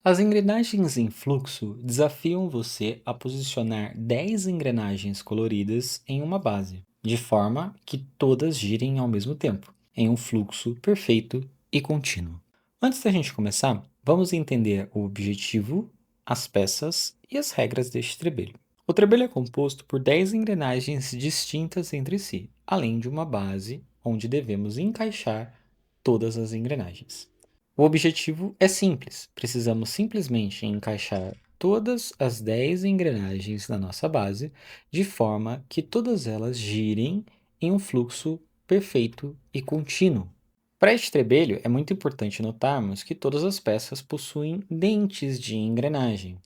As engrenagens em fluxo desafiam você a posicionar 10 engrenagens coloridas em uma base, de forma que todas girem ao mesmo tempo, em um fluxo perfeito e contínuo. Antes da gente começar, vamos entender o objetivo, as peças e as regras deste trebelho. O trebelho é composto por 10 engrenagens distintas entre si, além de uma base onde devemos encaixar todas as engrenagens. O objetivo é simples, precisamos simplesmente encaixar todas as 10 engrenagens na nossa base de forma que todas elas girem em um fluxo perfeito e contínuo. Para este trebelho, é muito importante notarmos que todas as peças possuem dentes de engrenagem.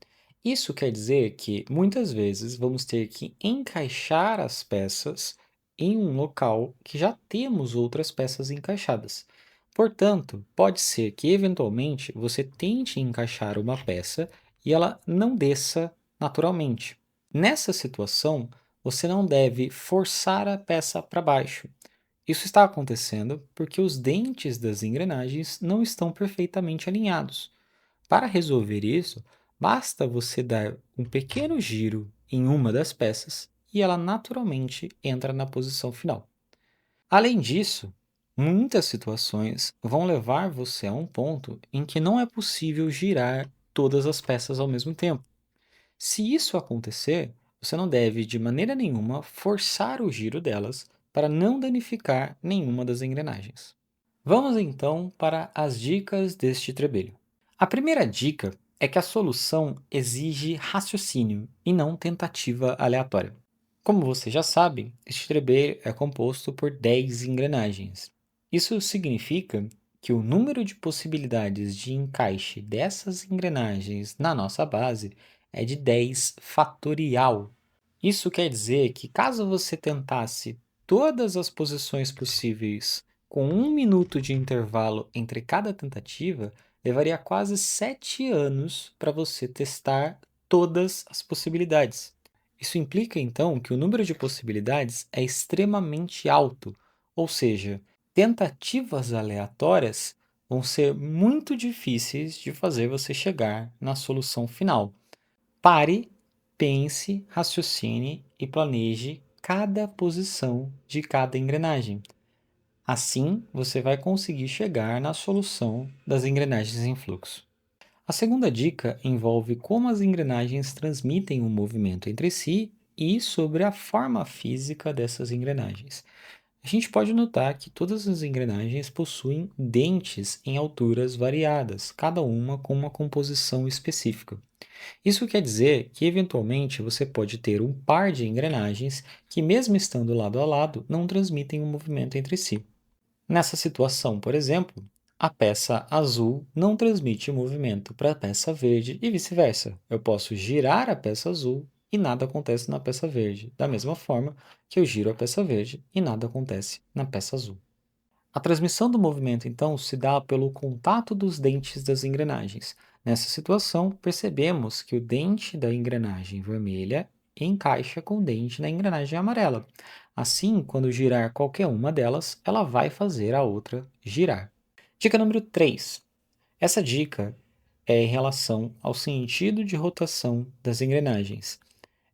Isso quer dizer que muitas vezes vamos ter que encaixar as peças em um local que já temos outras peças encaixadas. Portanto, pode ser que eventualmente você tente encaixar uma peça e ela não desça naturalmente. Nessa situação, você não deve forçar a peça para baixo. Isso está acontecendo porque os dentes das engrenagens não estão perfeitamente alinhados. Para resolver isso, basta você dar um pequeno giro em uma das peças e ela naturalmente entra na posição final. Além disso, muitas situações vão levar você a um ponto em que não é possível girar todas as peças ao mesmo tempo. Se isso acontecer, você não deve de maneira nenhuma forçar o giro delas para não danificar nenhuma das engrenagens. Vamos então para as dicas deste trebelho. A primeira dica é que a solução exige raciocínio e não tentativa aleatória. Como você já sabe, este trebelho é composto por 10 engrenagens. Isso significa que o número de possibilidades de encaixe dessas engrenagens na nossa base é de 10 fatorial. Isso quer dizer que caso você tentasse todas as posições possíveis com 1 minuto de intervalo entre cada tentativa, levaria quase 7 anos para você testar todas as possibilidades. Isso implica então que o número de possibilidades é extremamente alto, ou seja, tentativas aleatórias vão ser muito difíceis de fazer você chegar na solução final. Pare, pense, raciocine e planeje cada posição de cada engrenagem. Assim, você vai conseguir chegar na solução das engrenagens em fluxo. A segunda dica envolve como as engrenagens transmitem o movimento entre si e sobre a forma física dessas engrenagens. A gente pode notar que todas as engrenagens possuem dentes em alturas variadas, cada uma com uma composição específica. Isso quer dizer que, eventualmente, você pode ter um par de engrenagens que, mesmo estando lado a lado, não transmitem o movimento entre si. Nessa situação, por exemplo, a peça azul não transmite movimento para a peça verde e vice-versa. Eu posso girar a peça azul e nada acontece na peça verde, da mesma forma que eu giro a peça verde e nada acontece na peça azul. A transmissão do movimento, então, se dá pelo contato dos dentes das engrenagens. Nessa situação, percebemos que o dente da engrenagem vermelha encaixa com o dente da engrenagem amarela. Assim, quando girar qualquer uma delas, ela vai fazer a outra girar. Dica número 3. Essa dica é em relação ao sentido de rotação das engrenagens.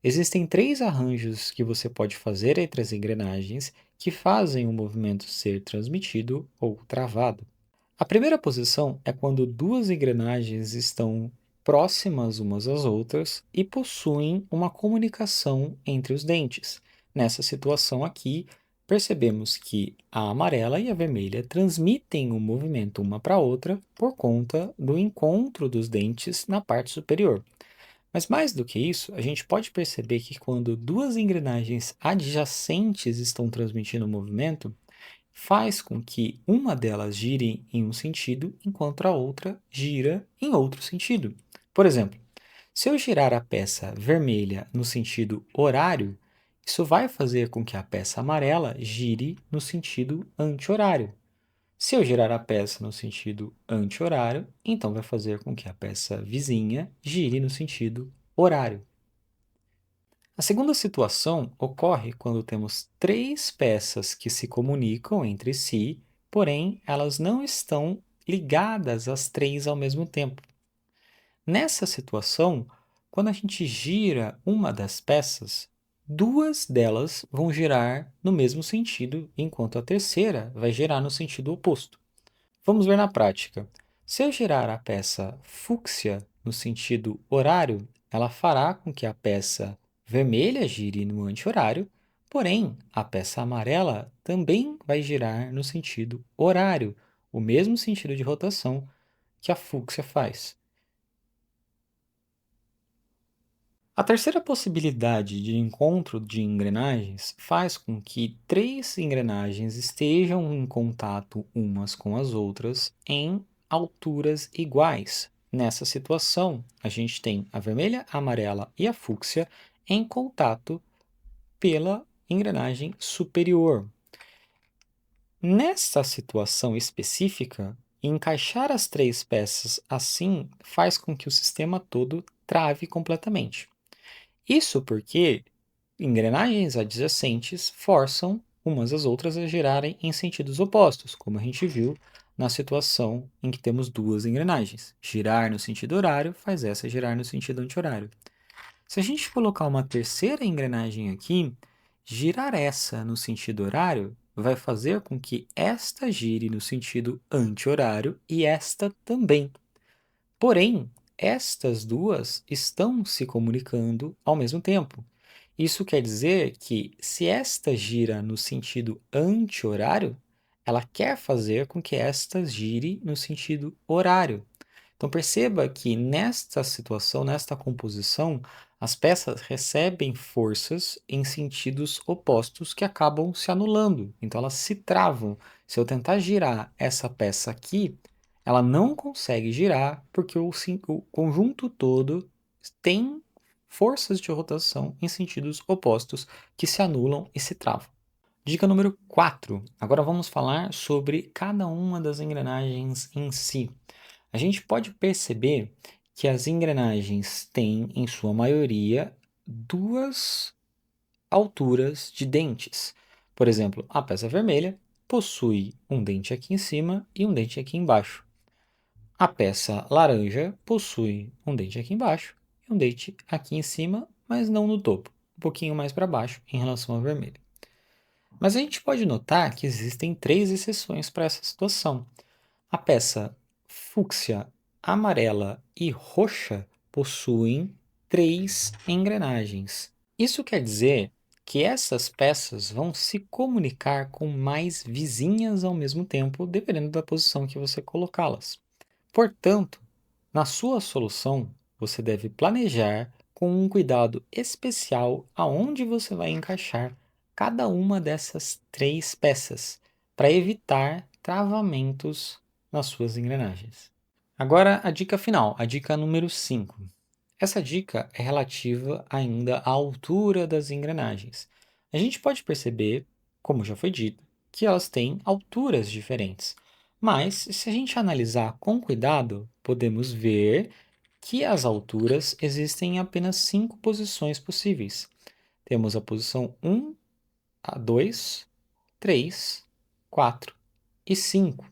Existem 3 arranjos que você pode fazer entre as engrenagens que fazem o movimento ser transmitido ou travado. A primeira posição é quando duas engrenagens estão próximas umas às outras e possuem uma comunicação entre os dentes. Nessa situação aqui, percebemos que a amarela e a vermelha transmitem o movimento uma para a outra por conta do encontro dos dentes na parte superior. Mas mais do que isso, a gente pode perceber que quando duas engrenagens adjacentes estão transmitindo o movimento, faz com que uma delas gire em um sentido, enquanto a outra gira em outro sentido. Por exemplo, se eu girar a peça vermelha no sentido horário, isso vai fazer com que a peça amarela gire no sentido anti-horário. Se eu girar a peça no sentido anti-horário, então vai fazer com que a peça vizinha gire no sentido horário. A segunda situação ocorre quando temos 3 peças que se comunicam entre si, porém elas não estão ligadas as 3 ao mesmo tempo. Nessa situação, quando a gente gira uma das peças, duas delas vão girar no mesmo sentido, enquanto a terceira vai girar no sentido oposto. Vamos ver na prática. Se eu girar a peça fúcsia no sentido horário, ela fará com que a peça vermelha gire no anti-horário, porém, a peça amarela também vai girar no sentido horário, o mesmo sentido de rotação que a fúcsia faz. A terceira possibilidade de encontro de engrenagens faz com que três engrenagens estejam em contato umas com as outras em alturas iguais. Nessa situação, a gente tem a vermelha, a amarela e a fúcsia em contato pela engrenagem superior. Nessa situação específica, encaixar as três peças assim faz com que o sistema todo trave completamente. Isso porque engrenagens adjacentes forçam umas às outras a girarem em sentidos opostos, como a gente viu na situação em que temos duas engrenagens. Girar no sentido horário faz essa girar no sentido anti-horário. Se a gente colocar uma terceira engrenagem aqui, girar essa no sentido horário vai fazer com que esta gire no sentido anti-horário e esta também. Porém, estas duas estão se comunicando ao mesmo tempo. Isso quer dizer que, se esta gira no sentido anti-horário, ela quer fazer com que esta gire no sentido horário. Então, perceba que nesta situação, nesta composição, as peças recebem forças em sentidos opostos que acabam se anulando. Então, elas se travam. Se eu tentar girar essa peça aqui, ela não consegue girar porque o conjunto todo tem forças de rotação em sentidos opostos que se anulam e se travam. Dica número 4. Agora vamos falar sobre cada uma das engrenagens em si. A gente pode perceber que as engrenagens têm, em sua maioria, duas alturas de dentes. Por exemplo, a peça vermelha possui um dente aqui em cima e um dente aqui embaixo. A peça laranja possui um dente aqui embaixo e um dente aqui em cima, mas não no topo, um pouquinho mais para baixo em relação à vermelha. Mas a gente pode notar que existem três exceções para essa situação. A peça fúcsia, amarela e roxa possuem três engrenagens. Isso quer dizer que essas peças vão se comunicar com mais vizinhas ao mesmo tempo, dependendo da posição que você colocá-las. Portanto, na sua solução, você deve planejar com um cuidado especial aonde você vai encaixar cada uma dessas três peças, para evitar travamentos nas suas engrenagens. Agora, a dica final, a dica número 5. Essa dica é relativa ainda à altura das engrenagens. A gente pode perceber, como já foi dito, que elas têm alturas diferentes. Mas, se a gente analisar com cuidado, podemos ver que as alturas existem em apenas 5 posições possíveis. Temos a posição 1, a 2, 3, 4 e 5.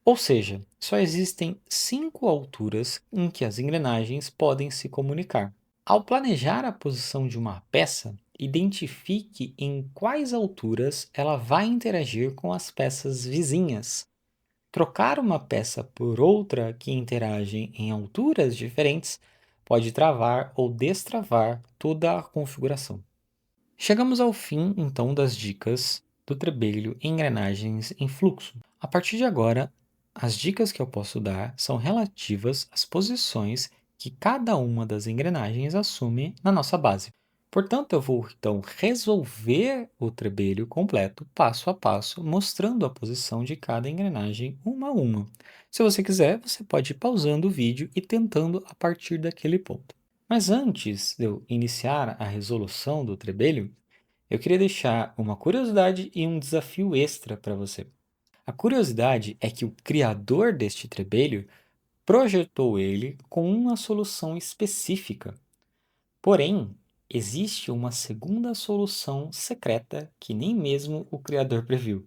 Ou seja, só existem 5 alturas em que as engrenagens podem se comunicar. Ao planejar a posição de uma peça, identifique em quais alturas ela vai interagir com as peças vizinhas. Trocar uma peça por outra que interagem em alturas diferentes pode travar ou destravar toda a configuração. Chegamos ao fim, então, das dicas do trebelho e engrenagens em fluxo. A partir de agora, as dicas que eu posso dar são relativas às posições que cada uma das engrenagens assume na nossa base. Portanto, eu vou então resolver o trebelho completo, passo a passo, mostrando a posição de cada engrenagem uma a uma. Se você quiser, você pode ir pausando o vídeo e tentando a partir daquele ponto. Mas antes de eu iniciar a resolução do trebelho, eu queria deixar uma curiosidade e um desafio extra para você. A curiosidade é que o criador deste trebelho projetou ele com uma solução específica. Porém, existe uma segunda solução secreta que nem mesmo o criador previu.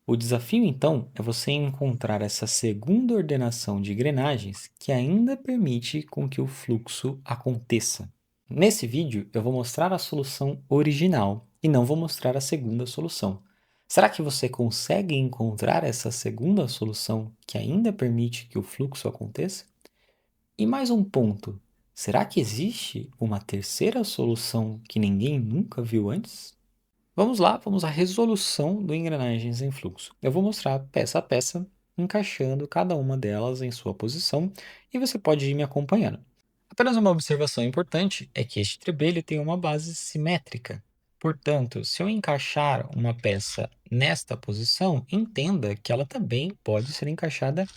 O desafio, então, é você encontrar essa segunda ordenação de engrenagens que ainda permite com que o fluxo aconteça. Nesse vídeo, eu vou mostrar a solução original e não vou mostrar a segunda solução. Será que você consegue encontrar essa segunda solução que ainda permite que o fluxo aconteça? E mais um ponto: será que existe uma terceira solução que ninguém nunca viu antes? Vamos lá, vamos à resolução do engrenagens em fluxo. Eu vou mostrar peça a peça, encaixando cada uma delas em sua posição e você pode ir me acompanhando. Apenas uma observação importante é que este trebelho tem uma base simétrica. Portanto, se eu encaixar uma peça nesta posição, entenda que ela também pode ser encaixada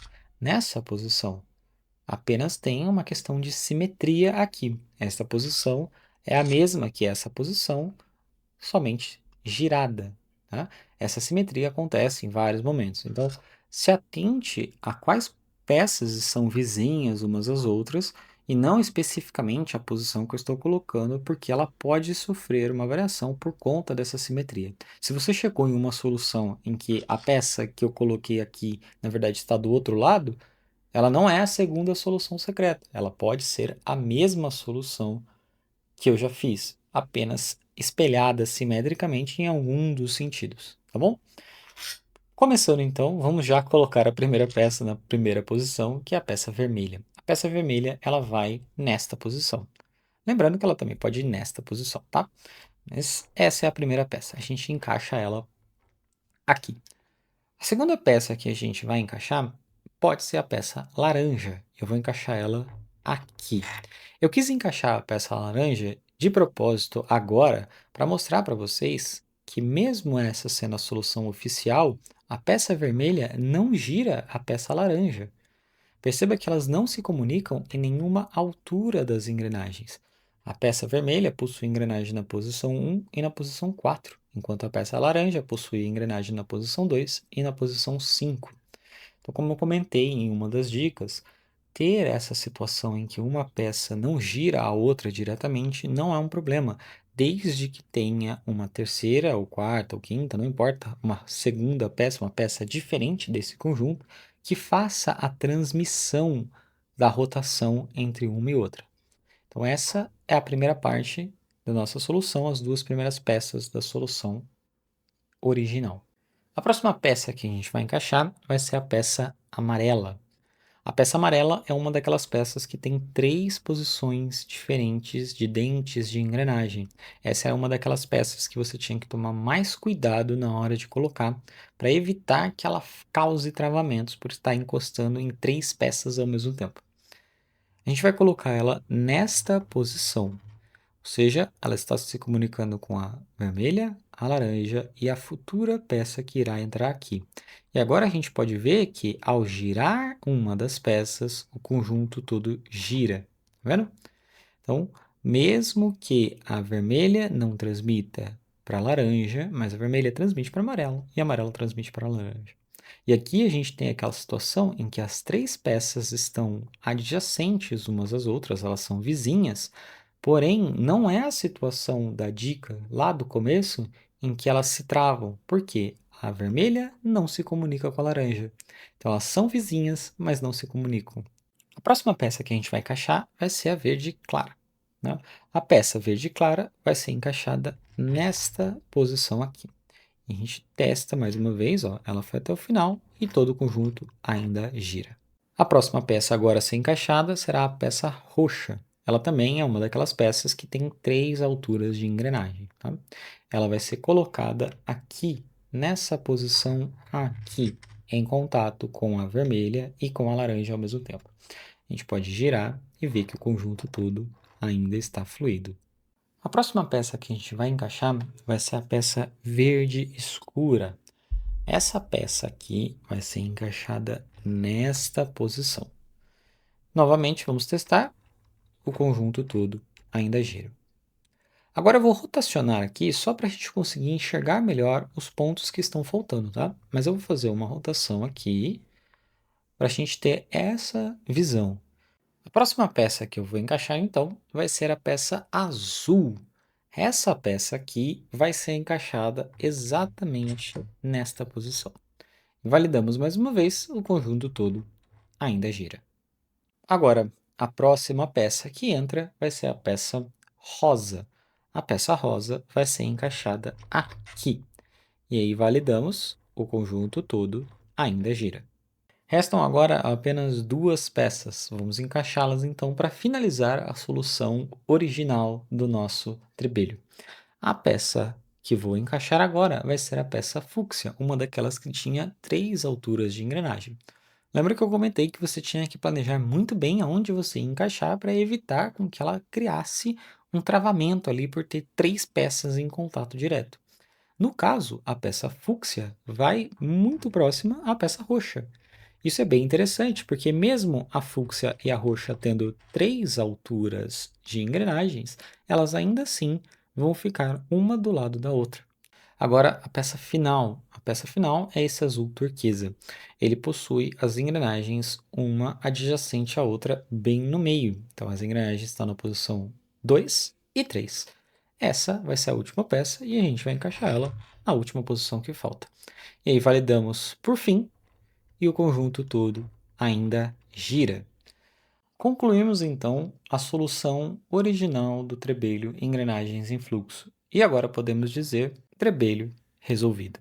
nessa posição. Apenas tem uma questão de simetria aqui. Esta posição é a mesma que essa posição, somente girada, tá? Essa simetria acontece em vários momentos. Então, se atente a quais peças são vizinhas umas às outras e não especificamente a posição que eu estou colocando, porque ela pode sofrer uma variação por conta dessa simetria. Se você chegou em uma solução em que a peça que eu coloquei aqui, na verdade, está do outro lado, ela não é a segunda solução secreta. Ela pode ser a mesma solução que eu já fiz, apenas espelhada simetricamente em algum dos sentidos, tá bom? Começando então, vamos já colocar a primeira peça na primeira posição, que é a peça vermelha. A peça vermelha, ela vai nesta posição. Lembrando que ela também pode ir nesta posição, tá? Mas essa é a primeira peça. A gente encaixa ela aqui. A segunda peça que a gente vai encaixar pode ser a peça laranja. Eu vou encaixar ela aqui. Eu quis encaixar a peça laranja de propósito agora para mostrar para vocês que mesmo essa sendo a solução oficial, a peça vermelha não gira a peça laranja. Perceba que elas não se comunicam em nenhuma altura das engrenagens. A peça vermelha possui engrenagem na posição 1 e na posição 4, enquanto a peça laranja possui engrenagem na posição 2 e na posição 5. Então, como eu comentei em uma das dicas, ter essa situação em que uma peça não gira a outra diretamente não é um problema, desde que tenha uma terceira, ou quarta, ou quinta, não importa, uma segunda peça, uma peça diferente desse conjunto, que faça a transmissão da rotação entre uma e outra. Então, essa é a primeira parte da nossa solução, as duas primeiras peças da solução original. A próxima peça que a gente vai encaixar vai ser a peça amarela. A peça amarela é uma daquelas peças que tem três posições diferentes de dentes de engrenagem. Essa é uma daquelas peças que você tinha que tomar mais cuidado na hora de colocar, para evitar que ela cause travamentos por estar encostando em três peças ao mesmo tempo. A gente vai colocar ela nesta posição, ou seja, ela está se comunicando com a vermelha, a laranja e a futura peça que irá entrar aqui. E agora a gente pode ver que ao girar uma das peças, o conjunto todo gira, tá vendo? Então, mesmo que a vermelha não transmita para a laranja, mas a vermelha transmite para amarelo e a amarela transmite para a laranja. E aqui a gente tem aquela situação em que as três peças estão adjacentes umas às outras, elas são vizinhas, porém não é a situação da dica lá do começo em que elas se travam, porque a vermelha não se comunica com a laranja. Então elas são vizinhas, mas não se comunicam. A próxima peça que a gente vai encaixar vai ser a verde clara, né? A peça verde clara vai ser encaixada nesta posição aqui. E a gente testa mais uma vez, ó, ela foi até o final e todo o conjunto ainda gira. A próxima peça agora a ser encaixada será a peça roxa. Ela também é uma daquelas peças que tem três alturas de engrenagem, tá? Ela vai ser colocada aqui, nessa posição aqui, em contato com a vermelha e com a laranja ao mesmo tempo. A gente pode girar e ver que o conjunto todo ainda está fluido. A próxima peça que a gente vai encaixar vai ser a peça verde escura. Essa peça aqui vai ser encaixada nesta posição. Novamente, vamos testar. O conjunto todo ainda gira. Agora eu vou rotacionar aqui só para a gente conseguir enxergar melhor os pontos que estão faltando, tá? Mas eu vou fazer uma rotação aqui para a gente ter essa visão. A próxima peça que eu vou encaixar, então, vai ser a peça azul. Essa peça aqui vai ser encaixada exatamente nesta posição. Validamos mais uma vez, o conjunto todo ainda gira. Agora, a próxima peça que entra vai ser a peça rosa. A peça rosa vai ser encaixada aqui. E aí validamos, o conjunto todo ainda gira. Restam agora apenas duas peças. Vamos encaixá-las então para finalizar a solução original do nosso trebelho. A peça que vou encaixar agora vai ser a peça fúcsia, uma daquelas que tinha 3 alturas de engrenagem. Lembra que eu comentei que você tinha que planejar muito bem aonde você ia encaixar para evitar com que ela criasse um travamento ali por ter 3 peças em contato direto. No caso, a peça fúcsia vai muito próxima à peça roxa. Isso é bem interessante, porque mesmo a fúcsia e a roxa tendo 3 alturas de engrenagens, elas ainda assim vão ficar uma do lado da outra. Agora, a peça final. A peça final é esse azul turquesa. Ele possui as engrenagens uma adjacente à outra bem no meio. Então, as engrenagens estão na posição 2 e 3. Essa vai ser a última peça e a gente vai encaixar ela na última posição que falta. E aí validamos por fim e o conjunto todo ainda gira. Concluímos então a solução original do trebelho engrenagens em fluxo. E agora podemos dizer trebelho resolvido.